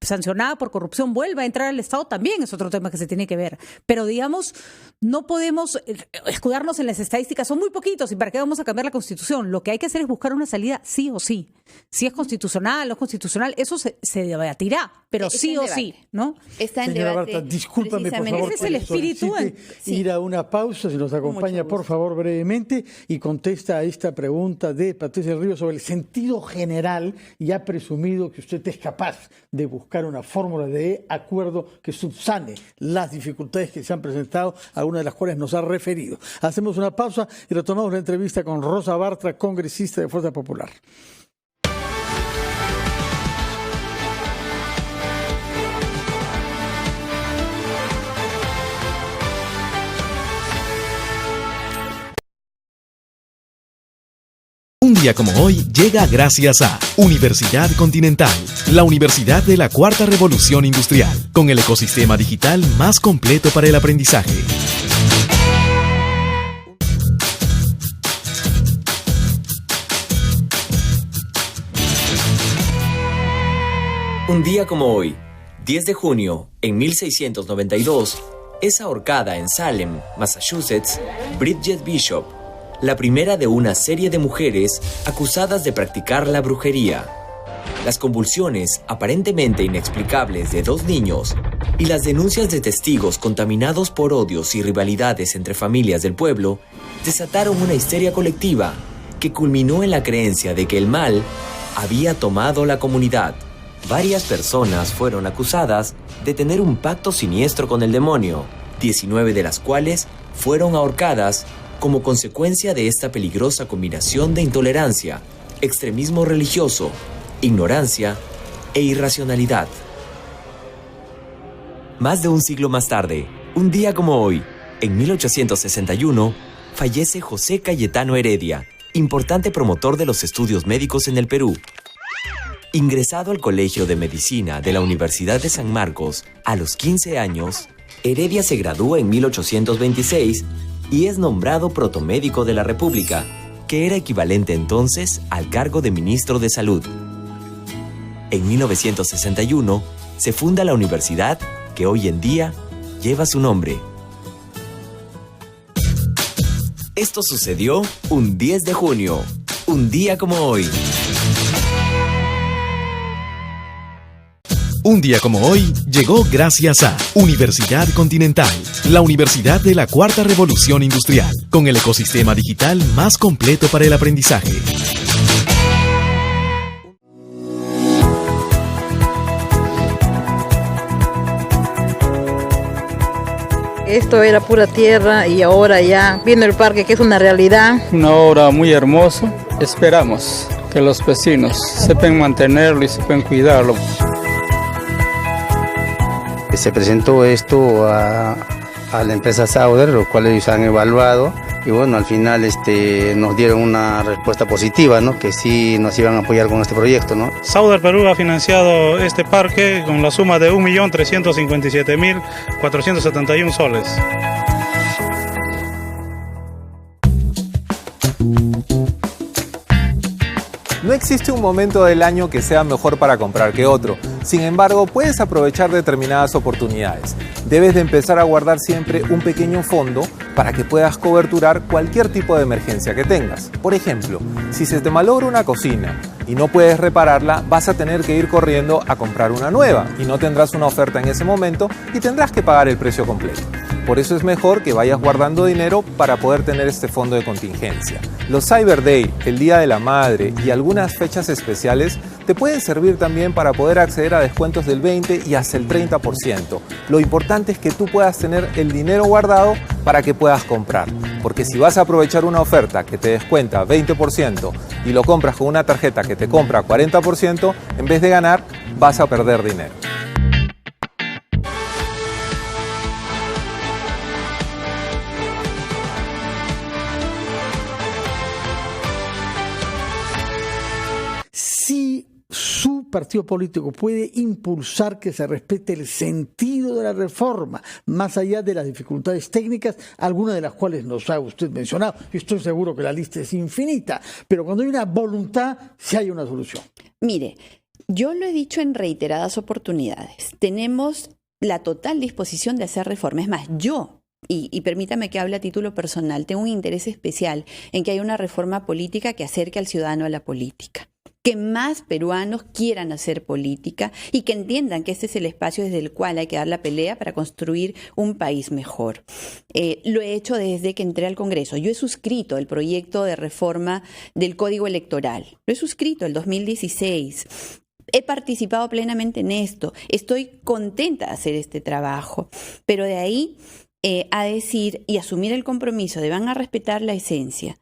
sancionada por corrupción vuelva a entrar al Estado? También es otro tema que se tiene que ver. Pero digamos, no podemos escudarnos en las estadísticas, son muy poquitos, ¿y para qué vamos a cambiar la Constitución? Lo que hay que hacer es buscar una salida sí o sí. Si es constitucional o no es constitucional, eso se debatirá, pero sí o sí, ¿no? Está en Señora debate. Barta, discúlpame, por favor. Ese es el espíritu. Ir a una pausa, si nos acompaña, por favor, brevemente, y contesta a esta pregunta de Patricia Ríos sobre el sentido general, y ha presumido que usted es capaz de buscar una fórmula de acuerdo que subsane las dificultades que se han presentado, algunas de las cuales nos ha referido. Hacemos una pausa y retomamos la entrevista con Rosa Bartra, congresista de Fuerza Popular. Un día como hoy llega gracias a Universidad Continental, la universidad de la Cuarta Revolución Industrial, con el ecosistema digital más completo para el aprendizaje. Un día como hoy, 10 de junio, en 1692, es ahorcada en Salem, Massachusetts, Bridget Bishop, la primera de una serie de mujeres acusadas de practicar la brujería. Las convulsiones aparentemente inexplicables de 2 niños y las denuncias de testigos contaminados por odios y rivalidades entre familias del pueblo desataron una histeria colectiva que culminó en la creencia de que el mal había tomado la comunidad. Varias personas fueron acusadas de tener un pacto siniestro con el demonio, 19 de las cuales fueron ahorcadas como consecuencia de esta peligrosa combinación de intolerancia, extremismo religioso, ignorancia e irracionalidad. Más de un siglo más tarde, un día como hoy, en 1861, fallece José Cayetano Heredia, importante promotor de los estudios médicos en el Perú. Ingresado al Colegio de Medicina de la Universidad de San Marcos a los 15 años, Heredia se gradúa en 1826 y es nombrado protomédico de la República, que era equivalente entonces al cargo de ministro de Salud. En 1961 se funda la universidad que hoy en día lleva su nombre. Esto sucedió un 10 de junio, un día como hoy. Un día como hoy llegó gracias a Universidad Continental, la universidad de la Cuarta Revolución Industrial, con el ecosistema digital más completo para el aprendizaje. Esto era pura tierra y ahora ya viendo el parque, que es una realidad. Una obra muy hermosa. Esperamos que los vecinos sepan mantenerlo y sepan cuidarlo. Se presentó esto a la empresa Sauder, lo cual ellos han evaluado, y bueno, al final nos dieron una respuesta positiva, ¿no? Que sí nos iban a apoyar con este proyecto, ¿no? Sauder Perú ha financiado este parque con la suma de 1.357.471 soles. No existe un momento del año que sea mejor para comprar que otro. Sin embargo, puedes aprovechar determinadas oportunidades. Debes de empezar a guardar siempre un pequeño fondo para que puedas coberturar cualquier tipo de emergencia que tengas. Por ejemplo, si se te malogra una cocina y no puedes repararla, vas a tener que ir corriendo a comprar una nueva y no tendrás una oferta en ese momento y tendrás que pagar el precio completo. Por eso es mejor que vayas guardando dinero para poder tener este fondo de contingencia. Los Cyber Day, el Día de la Madre y algunas fechas especiales te pueden servir también para poder acceder a descuentos del 20 y hasta el 30%. Lo importante es que tú puedas tener el dinero guardado para que puedas comprar. Porque si vas a aprovechar una oferta que te descuenta 20% y lo compras con una tarjeta que te compra 40%, en vez de ganar, vas a perder dinero. Si su partido político puede impulsar que se respete el sentido de la reforma, más allá de las dificultades técnicas, algunas de las cuales nos ha usted mencionado, y estoy seguro que la lista es infinita, pero cuando hay una voluntad, sí hay una solución. Mire, yo lo he dicho en reiteradas oportunidades, tenemos la total disposición de hacer reforma. Es más, yo y permítame que hable a título personal, tengo un interés especial en que haya una reforma política que acerque al ciudadano a la política. Que más peruanos quieran hacer política y que entiendan que este es el espacio desde el cual hay que dar la pelea para construir un país mejor. Lo he hecho desde que entré al Congreso. Yo he suscrito el proyecto de reforma del Código Electoral. Lo he suscrito el 2016. He participado plenamente en esto. Estoy contenta de hacer este trabajo. Pero de ahí a decir y asumir el compromiso de van a respetar la esencia.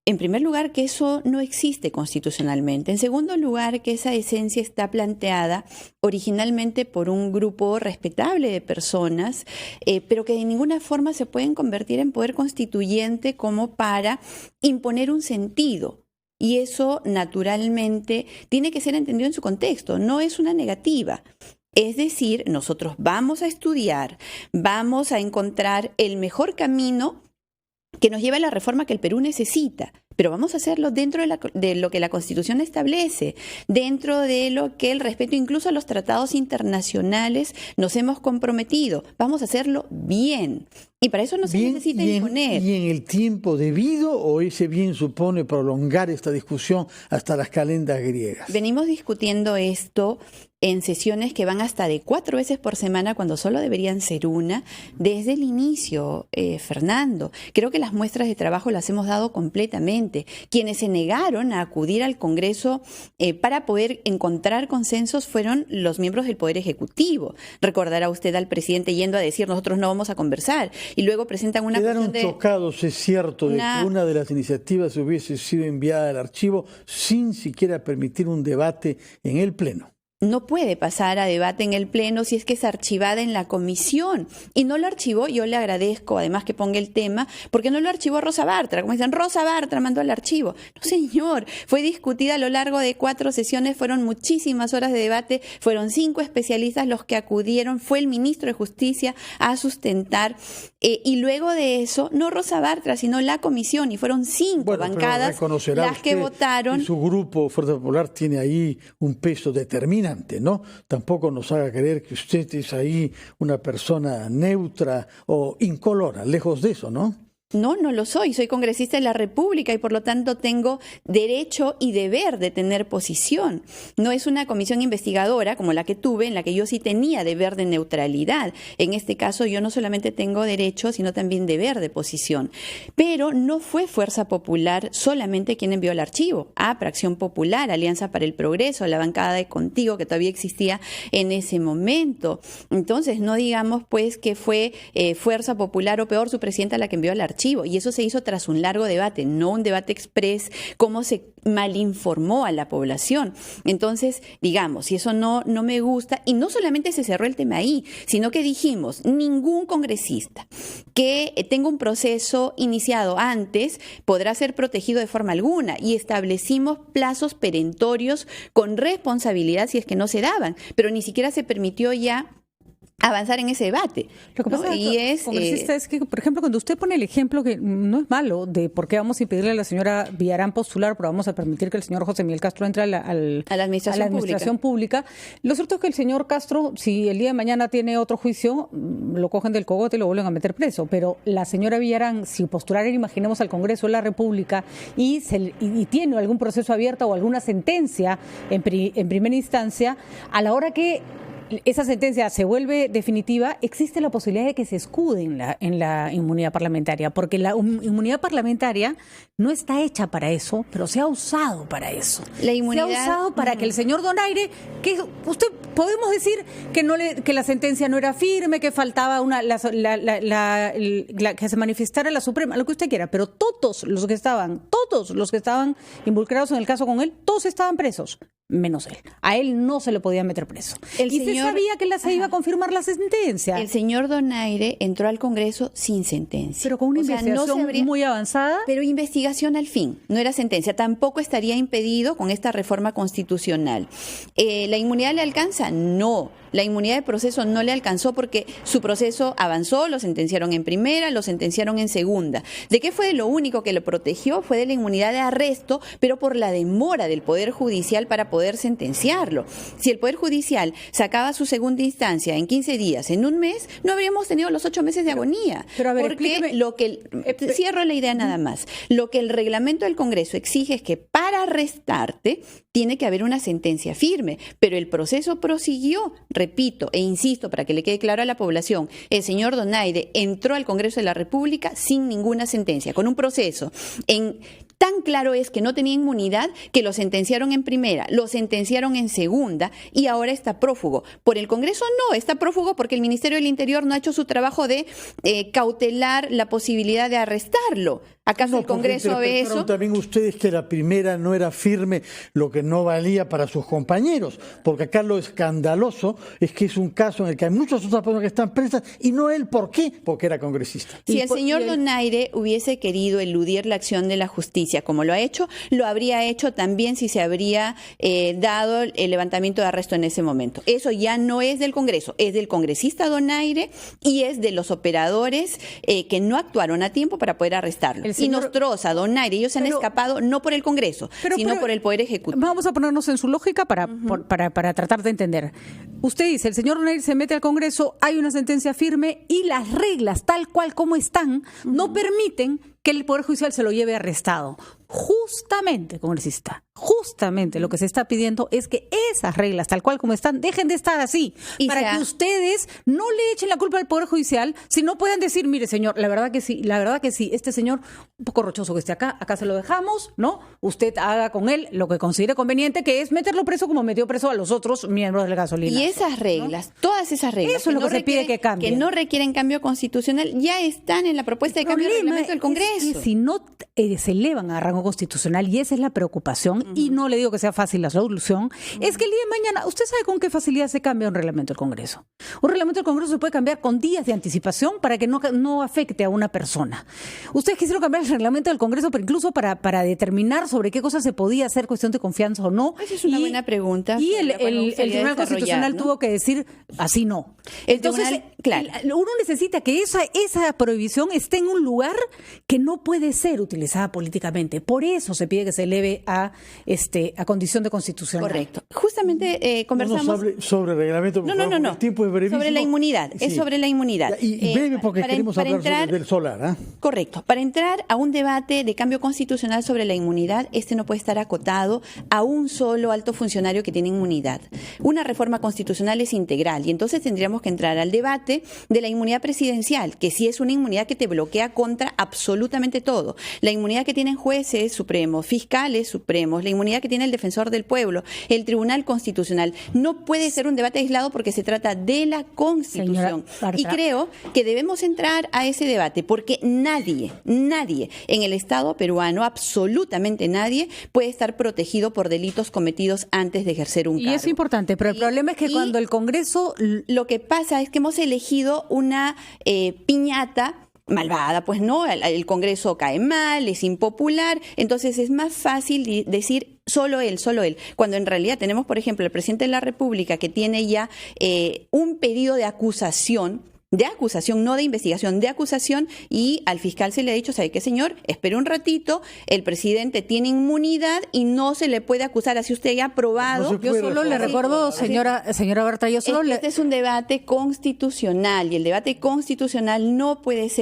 En primer lugar, que eso no existe constitucionalmente. En segundo lugar, que esa esencia está planteada originalmente por un grupo respetable de personas, pero que de ninguna forma se pueden convertir en poder constituyente como para imponer un sentido. Y eso, naturalmente, tiene que ser entendido en su contexto, no es una negativa. Es decir, nosotros vamos a estudiar, vamos a encontrar el mejor camino que nos lleva a la reforma que el Perú necesita, pero vamos a hacerlo dentro de lo que la Constitución establece, dentro de lo que el respeto incluso a los tratados internacionales nos hemos comprometido. Vamos a hacerlo bien. Y para eso no se necesita imponer. ¿Y en el tiempo debido o ese bien supone prolongar esta discusión hasta las calendas griegas? Venimos discutiendo esto en sesiones que van hasta de 4 veces por semana, cuando solo deberían ser una, desde el inicio, Fernando. Creo que las muestras de trabajo las hemos dado completamente. Quienes se negaron a acudir al Congreso para poder encontrar consensos fueron los miembros del Poder Ejecutivo. Recordará usted al presidente yendo a decir, nosotros no vamos a conversar. Y luego presentan una Quedaron chocados, es cierto, de que una de las iniciativas hubiese sido enviada al archivo sin siquiera permitir un debate en el Pleno. No puede pasar a debate en el Pleno si es que es archivada en la comisión. Y no lo archivó, yo le agradezco además que ponga el tema, porque no lo archivó Rosa Bartra. Como dicen, Rosa Bartra mandó al archivo. No, señor, fue discutida a lo largo de 4 sesiones, fueron muchísimas horas de debate, fueron 5 especialistas los que acudieron, fue el ministro de Justicia a sustentar. Y luego de eso, no Rosa Bartra, sino la comisión, y fueron 5 bancadas las que votaron. Y su grupo Fuerza Popular tiene ahí un peso determinante, ¿no? Tampoco nos haga creer que usted es ahí una persona neutra o incolora, lejos de eso, ¿no? No, no lo soy congresista de la República y por lo tanto tengo derecho y deber de tener posición. No es una comisión investigadora como la que tuve, en la que yo sí tenía deber de neutralidad. En este caso yo no solamente tengo derecho, sino también deber de posición. Pero no fue Fuerza Popular solamente quien envió el archivo. Acción Popular, Alianza para el Progreso, la bancada de Contigo, que todavía existía en ese momento. Entonces no digamos pues que fue Fuerza Popular o peor su presidenta la que envió el archivo. Y eso se hizo tras un largo debate, no un debate express, como se malinformó a la población. Entonces, digamos, si eso no me gusta, y no solamente se cerró el tema ahí, sino que dijimos, ningún congresista que tenga un proceso iniciado antes podrá ser protegido de forma alguna, y establecimos plazos perentorios con responsabilidad si es que no se daban, pero ni siquiera se permitió ya avanzar en ese debate. Lo que pasa, congresista, es que, por ejemplo, cuando usted pone el ejemplo, que no es malo, de por qué vamos a impedirle a la señora Villarán postular, pero vamos a permitir que el señor José Miguel Castro entre a la administración pública. Lo cierto es que el señor Castro, si el día de mañana tiene otro juicio, lo cogen del cogote y lo vuelven a meter preso. Pero la señora Villarán, si postulara, imaginemos, al Congreso de la República y tiene algún proceso abierto o alguna sentencia en primera instancia, a la hora que esa sentencia se vuelve definitiva, existe la posibilidad de que se escude en la inmunidad parlamentaria, porque la inmunidad parlamentaria no está hecha para eso, pero se ha usado para eso. La inmunidad se ha usado para que el señor Donaire, que usted podemos decir que la sentencia no era firme, que faltaba que se manifestara la Suprema, lo que usted quiera, pero todos los que estaban involucrados en el caso con él, todos estaban presos, menos él. A él no se le podía meter preso. Se sabía que se iba a confirmar la sentencia. El señor Donaire entró al Congreso sin sentencia. Pero con una investigación muy avanzada. Pero investigación al fin, no era sentencia. Tampoco estaría impedido con esta reforma constitucional. ¿La inmunidad le alcanza? No. La inmunidad de proceso no le alcanzó porque su proceso avanzó, lo sentenciaron en primera, lo sentenciaron en segunda. ¿De qué fue lo único que lo protegió? Fue de la inmunidad de arresto, pero por la demora del Poder Judicial para poder sentenciarlo. Si el Poder Judicial sacaba su segunda instancia en 15 días, en un mes, no habríamos tenido los 8 meses de agonía. Pero a ver, porque cierro la idea nada más. Lo que el reglamento del Congreso exige es que para arrestarte tiene que haber una sentencia firme, pero el proceso prosiguió, repito e insisto para que le quede claro a la población, el señor Donaire entró al Congreso de la República sin ninguna sentencia, con un proceso tan claro es que no tenía inmunidad que lo sentenciaron en primera, lo sentenciaron en segunda y ahora está prófugo. Por el Congreso no, está prófugo porque el Ministerio del Interior no ha hecho su trabajo de cautelar la posibilidad de arrestarlo. ¿Acaso el Congreso ve eso? También ustedes que la primera no era firme, lo que no valía para sus compañeros, porque acá lo escandaloso es que es un caso en el que hay muchas otras personas que están presas y no él. ¿Por qué? Porque era congresista. Si el señor Donaire hubiese querido eludir la acción de la justicia como lo ha hecho, lo habría hecho también si se habría dado el levantamiento de arresto en ese momento. Eso ya no es del Congreso, es del congresista Donaire y es de los operadores que no actuaron a tiempo para poder arrestarlo. Y Nostroza, Donaire, ellos se han escapado no por el Congreso, sino por el Poder Ejecutivo. Vamos a ponernos en su lógica para tratar de entender. Usted dice, el señor Donaire se mete al Congreso, hay una sentencia firme y las reglas, tal cual como están, no permiten que el Poder Judicial se lo lleve arrestado. Justamente, congresista, justamente lo que se está pidiendo es que esas reglas, tal cual como están, dejen de estar así, para que ustedes no le echen la culpa al Poder Judicial, sino puedan decir, mire señor, la verdad que sí, este señor, un poco rochoso que esté acá se lo dejamos, ¿no? Usted haga con él lo que considere conveniente, que es meterlo preso como metió preso a los otros miembros del gasolina. Y esas reglas, ¿no? Todas esas reglas, eso es lo que se pide que cambie. Que no requieren cambio constitucional, ya están en la propuesta de cambio del reglamento del Congreso. Es que si no se elevan a rango constitucional, y esa es la preocupación, y no le digo que sea fácil la solución, es que el día de mañana, ¿usted sabe con qué facilidad se cambia un reglamento del Congreso? Un reglamento del Congreso se puede cambiar con días de anticipación para que no afecte a una persona. Ustedes quisieron cambiar el reglamento del Congreso, pero incluso para determinar sobre qué cosas se podía hacer cuestión de confianza o no. Esa es una buena pregunta. Y el Tribunal Constitucional, ¿no?, tuvo que decir, así no. Entonces, claro, uno necesita que esa prohibición esté en un lugar que no puede ser utilizada políticamente. Por eso se pide que se eleve a condición de constitucional. Correcto. Justamente conversamos... No nos hable sobre el reglamento, por favor, el tiempo es brevísimo. Sobre la inmunidad, es sobre la inmunidad. Y breve porque queremos hablar del solar. Correcto. Para entrar a un debate de cambio constitucional sobre la inmunidad, no puede estar acotado a un solo alto funcionario que tiene inmunidad. Una reforma constitucional es integral y entonces tendríamos que entrar al debate de la inmunidad presidencial, que sí es una inmunidad que te bloquea contra absolutamente todo. La inmunidad que tienen jueces supremos, fiscales supremos, la inmunidad que tiene el defensor del pueblo, el Tribunal Constitucional. No puede ser un debate aislado porque se trata de la Constitución. Y creo que debemos entrar a ese debate porque nadie en el Estado peruano, absolutamente nadie, puede estar protegido por delitos cometidos antes de ejercer un cargo. Y es importante, pero el problema es que cuando el Congreso... Lo que pasa es que hemos elegido una piñata malvada, pues no, el Congreso cae mal, es impopular, entonces es más fácil decir solo él, cuando en realidad tenemos, por ejemplo, el presidente de la República que tiene ya un pedido de acusación, no de investigación, de acusación, y al fiscal se le ha dicho, ¿sabe qué, señor? Espere un ratito, el presidente tiene inmunidad y no se le puede acusar, así usted ya ha probado. Yo solo le recuerdo, señora Berta, este es un debate constitucional y el debate constitucional no puede ser